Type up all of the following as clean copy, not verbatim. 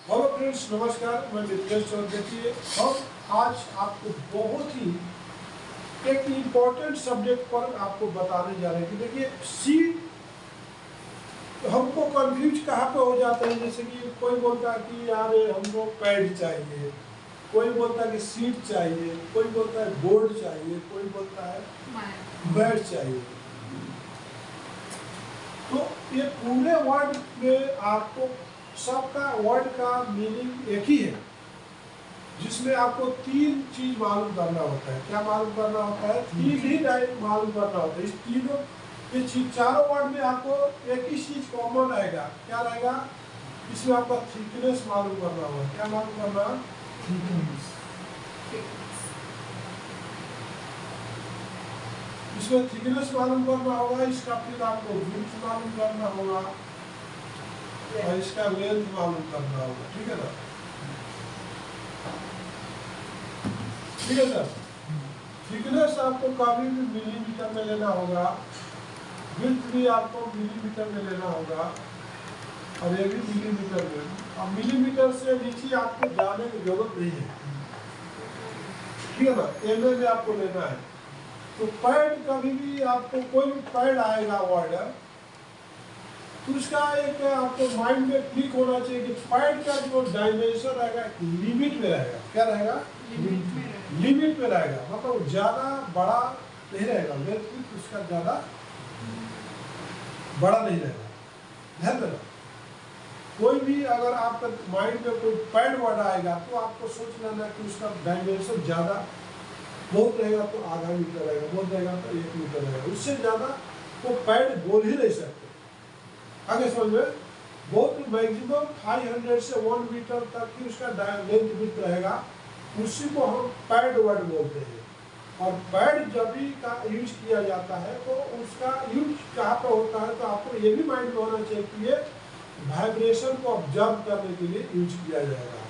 Hello friends, नमस्कार। मैं मिथिलेश चौधरी। हम आज आपको बहुत ही एक इम्पोर्टेंट सब्जेक्ट पर आपको बताने जा रहे हैं कि देखिए सीट हमको कंफ्यूज कहाँ पे हो जाता है। जैसे कि कोई बोलता है कि यार हमको पैड चाहिए, कोई बोलता है कि सीट चाहिए, कोई बोलता है बोर्ड चाहिए, कोई बोलता है बेड चाहिए। तो ये पूरे वर्ड में आपको सबका वर्ड का मीनिंग एक ही है, जिसमें आपको तीन चीज मालूम करना होता है। क्या मालूम करना होता है? तीन ही टाइप मालूम करना होता है। इस तीनों ये चीज चारों वर्ड में आपको एक ही चीज कॉमन आएगा। क्या रहेगा? इसमें आपका थिकनेस मालूम करना होगा। क्या मालूम करना? इसमें थिकनेस मालूम करना होगा। इसका फिर आपको विड्थ मालूम करना होगा और इसका लेंथ मालूम करना होगा। ठीक है ना? ठीक है सर। थिकनेस आपको कभी भी मिलीमीटर में लेना होगा, विड्थ भी आपको मिलीमीटर में लेना होगा और ये भी मिलीमीटर में। अब मिलीमीटर से नीचे आपको जाने की जरूरत नहीं है। ठीक है ना? एमएम में आपको लेना है। तो पैड कभी भी आपको कोई भी पैड आएगा वर्ड, तो उसका एक आपको माइंड में क्लिक होना चाहिए कि पैड का जो डायमेंशन रहेगा लिमिट में रहेगा। क्या रहेगा? लिमिट में रहेगा। मतलब ज्यादा बड़ा नहीं रहेगा, लेंथ उसका ज्यादा बड़ा नहीं रहेगा। ध्यान देना, कोई भी अगर आपका माइंड में कोई पैड वर्ड आएगा तो आपको सोच लेना कि उसका डायमेंशन ज्यादा बहुत रहेगा तो आधा मीटर रहेगा, बहुत रहेगा तो 1 मीटर रहेगा। उससे ज्यादा वो पैड बोल ही नहीं सकते। आगे समझ में, बहुत मैक्सिमम 500 से 1 मीटर तक की उसका लेंथ विड्थ रहेगा। उसी को हम पैड वर्ड बोलते हैं। और पैड जब भी का यूज किया जाता है तो उसका यूज कहाँ पर होता है, तो आपको ये भी माइंड में होना चाहिए कि ये वाइब्रेशन को ऑब्जर्व करने के लिए यूज किया जाएगा।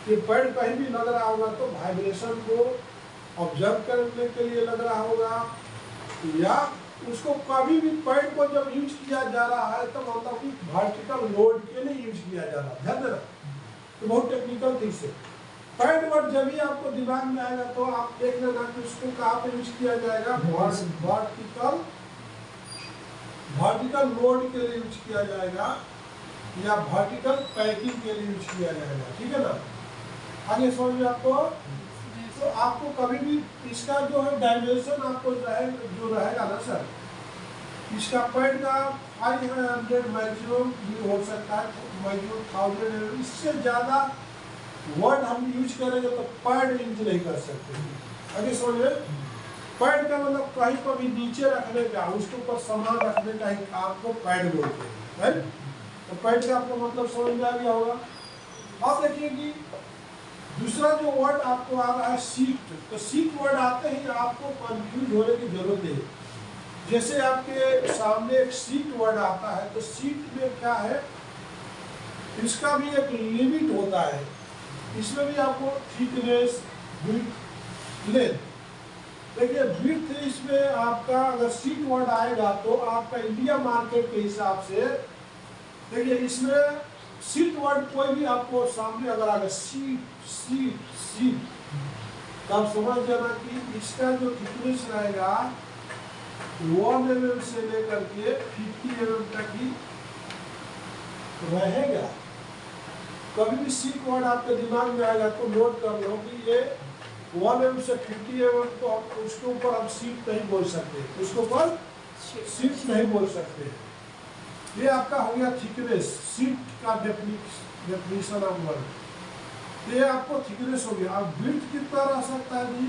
ये पैड कहीं भी लग रहा होगा तो वाइब्रेशन को ऑब्जर्व करने के लिए लग रहा होगा, या उसको कभी भी पैड को जब यूज किया जा रहा है तो मतलब कि वर्टिकल लोड के लिए यूज किया जा रहा है। ध्यान देना, तो बहुत टेक्निकल चीज है। पैड वर्ड जब भी आपको दिमाग में आएगा तो आप देख लेना कि उसको कहाँ पे यूज किया जाएगा। वर्टिकल लोड के लिए यूज किया जाएगा या वर्टिकल पैकिंग के लिए यूज किया जाएगा। ठीक है ना? आगे समझ में आपको? तो आपको कभी भी इसका जो है डायमेंशन आपको जो रहेगा ना सर, इसका पैड का 500 मैक्सिमम भी हो सकता है, मैक्सिमम 1000। इससे ज़्यादा वर्ड हम यूज करेंगे तो पैड यूज नहीं कर सकते। आगे समझिए, पैड का मतलब कहीं पर भी नीचे रखने का, उसके ऊपर सामान रखने का ही काम को पैड बोलते हैं। राइट? तो पैड का आपको मतलब समझ में आ गया होगा। अब देखिए कि दूसरा जो वर्ड आपको आ रहा है सीट। तो सीट वर्ड आते ही आपको कंफ्यूज होने की जरूरत नहीं। जैसे आपके सामने एक सीट वर्ड आता है तो सीट में क्या है, इसका भी एक लिमिट होता है। इसमें भी आपको थिकनेस, विड्थ, लेंथ। देखिए विड्थ इसमें आपका अगर सीट वर्ड आएगा तो आपका इंडिया मार्केट के हिसाब से देखिए इसमें सीट वर्ड कोई भी आपको सामने अगर आएगा सीट सीट सीट, तब समझ जाना कि इसका जो थिकनेस रहेगा 1 mm से लेकर के 50 mm तक ही रहेगा। कभी भी सीट वर्ड आपके दिमाग में आएगा तो नोट कर लो कि ये 1 mm से 50 mm, तो उसके ऊपर आप सीट नहीं बोल सकते, उसके ऊपर सीट नहीं बोल सकते। ये आपका हो गया थिकनेस, सीट का डेफिनेशन ऑफ वर्ड। ये आपको थिकनेस हो गया। अब विड्थ कितना रह सकता है जी?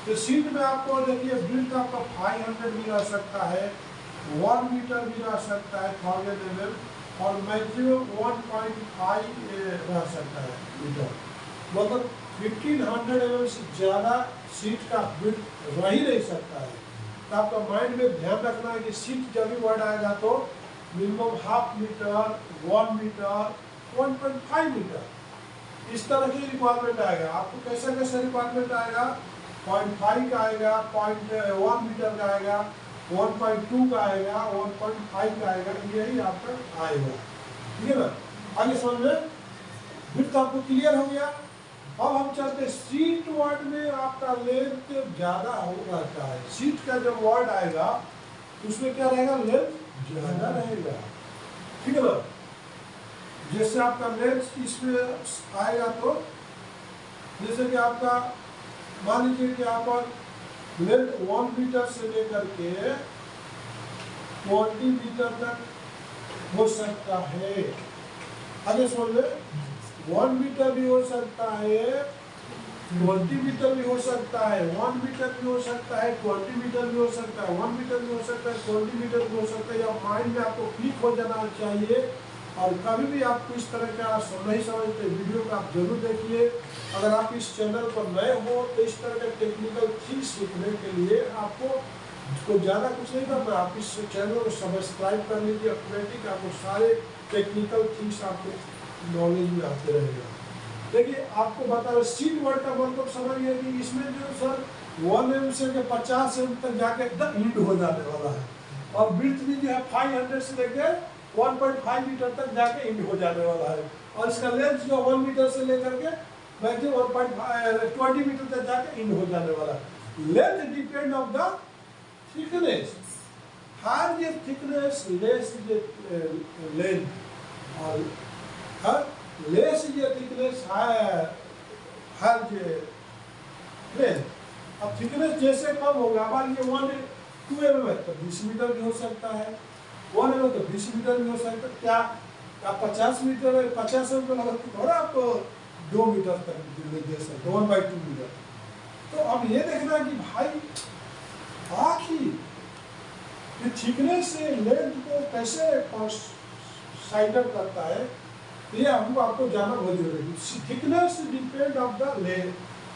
तो सीट में आपको देखिए विड्थ आपका 500 भी रह सकता है, 1 मीटर भी रह सकता है 1000 mm, और मैक्सिमम 1.5 रह सकता है मीटर। मतलब 1500 mm से ज़्यादा सीट का विड्थ रह ही नहीं सकता है। तो आपका माइंड में ध्यान रखना है कि सीट जब भी वर्ड आएगा तो मिनिमम 1/2 मीटर, 1 मीटर, 1.5 मीटर, इस तरह की रिक्वायरमेंट आएगा। आपको कैसे कैसे रिक्वायरमेंट आएगा? 0.5 का आएगा, 0.1 मीटर का आएगा, 1.2 का आएगा, 1.5 का आएगा, यही आपका आएगा। ठीक है ना? आगे समझ में विड्थ आपको क्लियर हो गया। अब हम चलते सीट वर्ड में आपका लेंथ ज्यादा हो रहता है। सीट का जब वर्ड आएगा उसमें क्या रहेगा, लेंथ ज्यादा रहेगा, ठीक है ना। जैसे आपका लेंथ इसमें आएगा तो जैसे कि आपका मान लीजिए कि आप लेंथ 1 मीटर से लेकर के 20 मीटर तक हो सकता है। आगे सुन ले, 1 मीटर भी हो सकता है, 20 मीटर भी हो सकता है, 1 मीटर भी हो सकता है, 20 मीटर भी हो सकता है, 1 मीटर भी हो सकता है, 20 मीटर भी हो सकता है। या माइंड में आपको क्लिक हो जाना चाहिए। और कभी भी आपको इस तरह का नहीं समझते वीडियो को आप जरूर देखिए। अगर आप इस चैनल पर नए हो तो इस तरह के टेक्निकल चीज सीखने के लिए आपको ज़्यादा कुछ नहीं करना, आप इस चैनल को सब्सक्राइब कर लीजिए। ऑटोमेटिक आपको सारे टेक्निकल थिंग्स आपको नॉलेज में आते रहेगा। देखिए आपको बता रहे सीट वर्ड का मतलब समझिए कि इसमें जो सर 1 एम से 50 एम तक जाके एकदम इंड हो जाने वाला है। और विड्थ भी जो है 500 से लेकर 1.5 मीटर तक जाके इंड हो जाने वाला है। और इसका लेंथ जो 1 मीटर से लेकर के मैक्सिमम 1.20 मीटर तक जाके इंड हो जाने वाला है। Length depend of the thickness. Higher the thickness, less the length, or less the thickness, higher the length। अब थिकनेस जैसे कम होगा, मान लीजिए 2 mm है तो 20 मीटर भी हो सकता है, 1 mm तो 20 मीटर भी हो सकता है। क्या आप 50 मीटर 50 mm लगा थोड़ा आप 2 मीटर तक दे सकते, 1/2 मीटर। तो अब ये देखना कि भाई आखिर ये थिकनेस से लेंथ को कैसे साइडर करता है, ये हमको आपको जानना बहुत जरूरी है। Thickness depend of the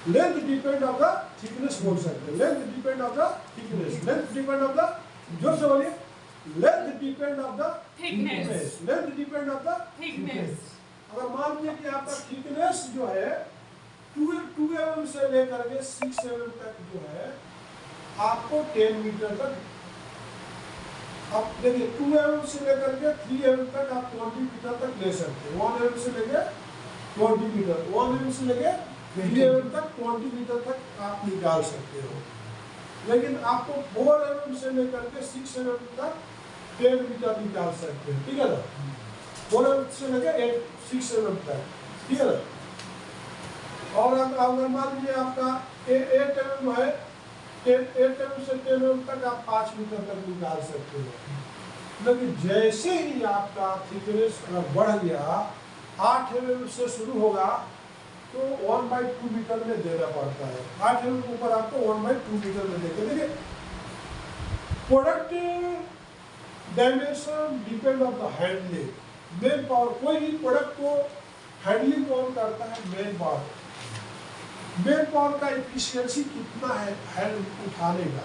length depend of the thickness बोल सकते हैं। Length depend of the thickness, length depend of the, जोर से बोलिए, length depend of the thickness, length depend of the thickness. अगर मान लीजिए कि आपका थिकनेस जो है 2 mm से लेकर के 6 mm तक जो है आपको 10 मीटर तक, आप देखिए 2 mm से लेकर के 3 mm तक आप 20 मीटर तक ले सकते हैं। 1 mm से लेकर 20 मीटर, 1 mm से लेकर 3 mm तक 20 मीटर तक आप निकाल सकते हो। लेकिन आपको 4 mm से लेकर के 6 mm तक 10 मीटर निकाल सकते हैं, ठीक है ना। 4 mm से लेकर 6 mm तक, ठीक है ना। और अगर मान लीजिए आपका 8 mm है, 8 mm से 10 mm तक आप 5 मीटर तक निकाल सकते हो। लेकिन जैसे ही आपका थिकनेस बढ़ गया, 8 mm से शुरू होगा तो 1/2 मीटर में देना पड़ता है। 8 mm ऊपर आपको 1/2 मीटर में देते। देखिए product dimension depend on the handling, main power. कोई भी प्रोडक्ट को हैंडलिंग कौन करता है, मेन पावर। मेन पावर का एफिशिएंसी कितना है हैंड उठाने का।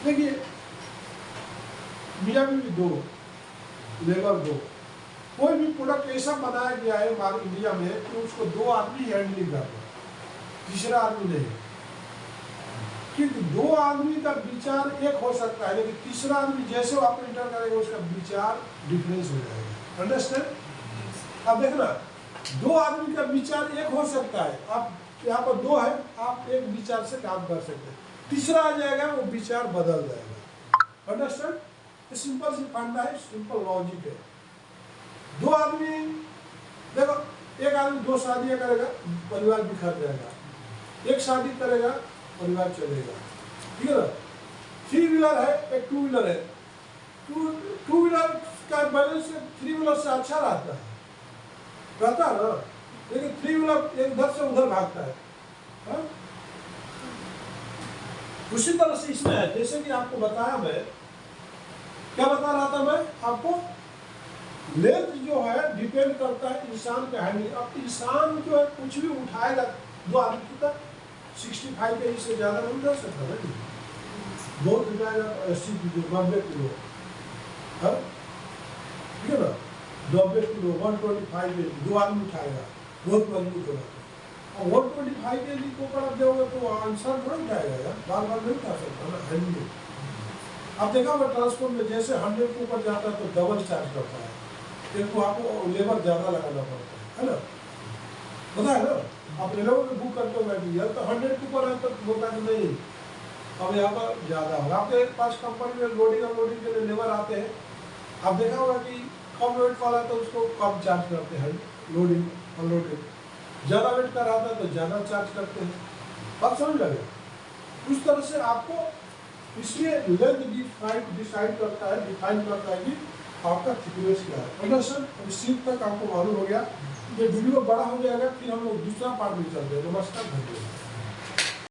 देखिए मियाँ बीवी 2, लेबर 2, कोई भी प्रोडक्ट ऐसा बनाया गया है हमारे इंडिया में कि उसको 2 आदमी हैंडलिंग कर रहे, तीसरा आदमी नहीं। क्योंकि 2 आदमी का विचार एक हो सकता है, लेकिन तीसरा आदमी जैसे वो ऑपरेटर करेगा उसका विचार डिफरेंस हो जाएगा। अंडरस्टैंड। अब देखना 2 आदमी का विचार एक हो सकता है, आप यहाँ पर 2 है, आप एक विचार से काम कर सकते हैं, तीसरा आ जाएगा वो विचार बदल जाएगा। अंडरस्टैंड। सिंपल सी फंडा है, सिंपल लॉजिक है। 2 आदमी, देखो एक आदमी 2 शादियां करेगा, परिवार बिखर जाएगा। एक शादी करेगा, परिवार चलेगा, ठीक है ना। 3 व्हीलर है, एक 2 व्हीलर है। 2 व्हीलर का बैलेंस 3 व्हीलर से अच्छा रहता है ना, लेकिन 3 व्हीलर एक इधर से उधर भागता है, हा? उसी तरह से इसमें है। जैसे कि आपको बताया, मैं क्या बता रहा था, मैं आपको लेंथ जो है डिपेंड करता है इंसान के हैंडलिंग। अब इंसान जो है कुछ भी उठाएगा 2 आदमी तक 65 kg से ज़्यादा नहीं जा सकता ना, बहुत उठाएगा 80 किलो 90 किलो, ठीक है ना। 90 किलो 125 kg 2 आदमी उठाएगा, बहुत मजबूत होगा। और 125 kg को ऊपर आप जाओगे तो इंसान थोड़ा उठाएगा यार, बार बार नहीं उठा सकता ना हैंडलिंग। आप देखा मैं ट्रांसपोर्ट में जैसे 100 के ऊपर जाता है तो डबल चार्ज करता है, एक तो आपको लेबर ज़्यादा लगाना पड़ता है, है ना, पता है ना। आप रेलवे में बुक करते हो गाड़ी, या तो 100 के ऊपर है तो बोलता है नहीं अब यहाँ पर ज़्यादा होगा। आपके पास कंपनी में लोडिंग अनलोडिंग के लिए लेबर आते हैं, आप देखा होगा कि कम वेट वाला है तो उसको कम चार्ज करते हैं लोडिंग अनलोडिंग, ज़्यादा वेट का रहता है तो ज़्यादा चार्ज करते हैं। बात समझ लगे। उस तरह से आपको इसलिए लेंथ डिसाइड करता है, डिफाइन करता है कि आपका थिकनेस क्या है। अंडरस्टैंड। इस चीज तक आपको मालूम हो गया। ये वीडियो बड़ा हो जाएगा, फिर हम लोग दूसरा पार्ट में चलते हैं। नमस्कार, धन्यवाद।